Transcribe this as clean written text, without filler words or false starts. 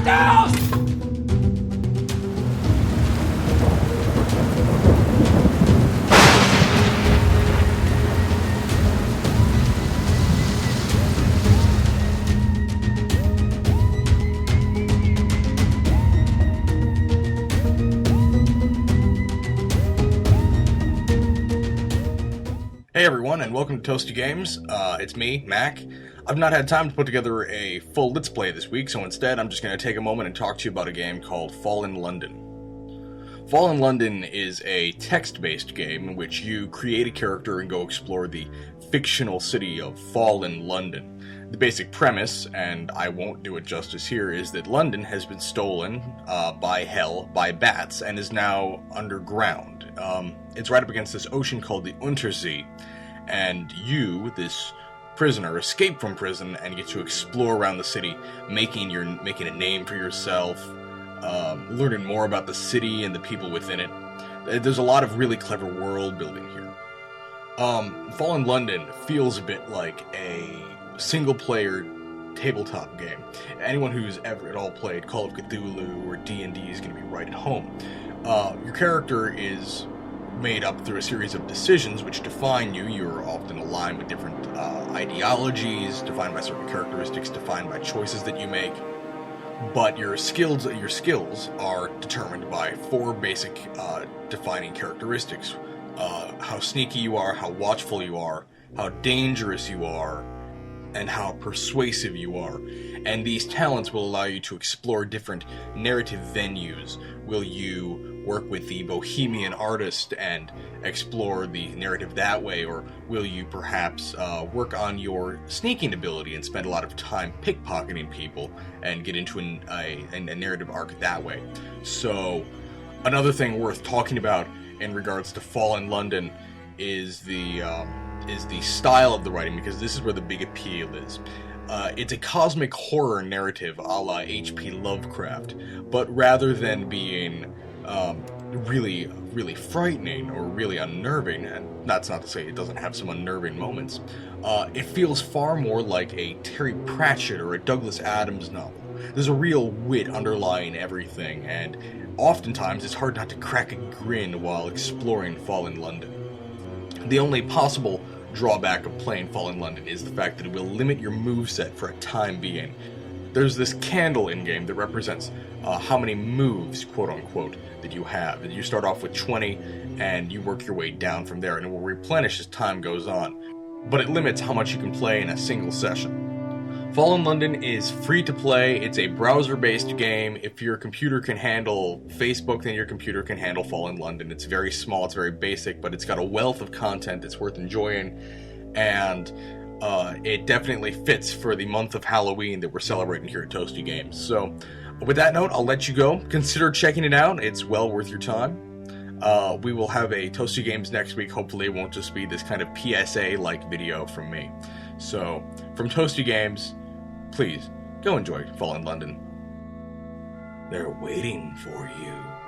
Hostiles! Hey everyone, and welcome to Toasty Games. It's me, Mac. I've not had time to put together a full Let's Play this week, so instead I'm just going to take a moment and talk to you about a game called Fallen London. Fallen London is a text-based game in which you create a character and go explore the fictional city of Fallen London. The basic premise, and I won't do it justice here, is that London has been stolen by hell, by bats, and is now underground. It's right up against this ocean called the Untersee, and you, this prisoner, escape from prison and get to explore around the city, making a name for yourself, learning more about the city and the people within it. There's a lot of really clever world building here. Fallen London feels a bit like a single-player tabletop game. Anyone who's ever at all played Call of Cthulhu or D&D is going to be right at home. Your character is made up through a series of decisions which define you. You're often aligned with different ideologies, defined by certain characteristics, defined by choices that you make. But your skills are determined by four basic defining characteristics. How sneaky you are, how watchful you are, how dangerous you are, and how persuasive you are. And these talents will allow you to explore different narrative venues. Will you work with the bohemian artist and explore the narrative that way, or will you perhaps work on your sneaking ability and spend a lot of time pickpocketing people and get into a narrative arc that way? So, another thing worth talking about in regards to Fallen London is the style of the writing, because this is where the big appeal is. It's a cosmic horror narrative a la H.P. Lovecraft, but rather than being really, really frightening or really unnerving, and that's not to say it doesn't have some unnerving moments, it feels far more like a Terry Pratchett or a Douglas Adams novel. There's a real wit underlying everything, and oftentimes it's hard not to crack a grin while exploring Fallen London. The only possible drawback of playing Fallen London is the fact that it will limit your moveset for a time being. There's this candle in-game that represents how many moves, quote-unquote, that you have. You start off with 20, and you work your way down from there, and it will replenish as time goes on. But it limits how much you can play in a single session. Fallen London is free to play. It's a browser-based game. If your computer can handle Facebook, then your computer can handle Fallen London. It's very small, it's very basic, but it's got a wealth of content that's worth enjoying, and it definitely fits for the month of Halloween that we're celebrating here at Toasty Games. So, with that note, I'll let you go. Consider checking it out. It's well worth your time. We will have a Toasty Games next week. Hopefully it won't just be this kind of PSA-like video from me. So, from Toasty Games, please, go enjoy Fallen London. They're waiting for you.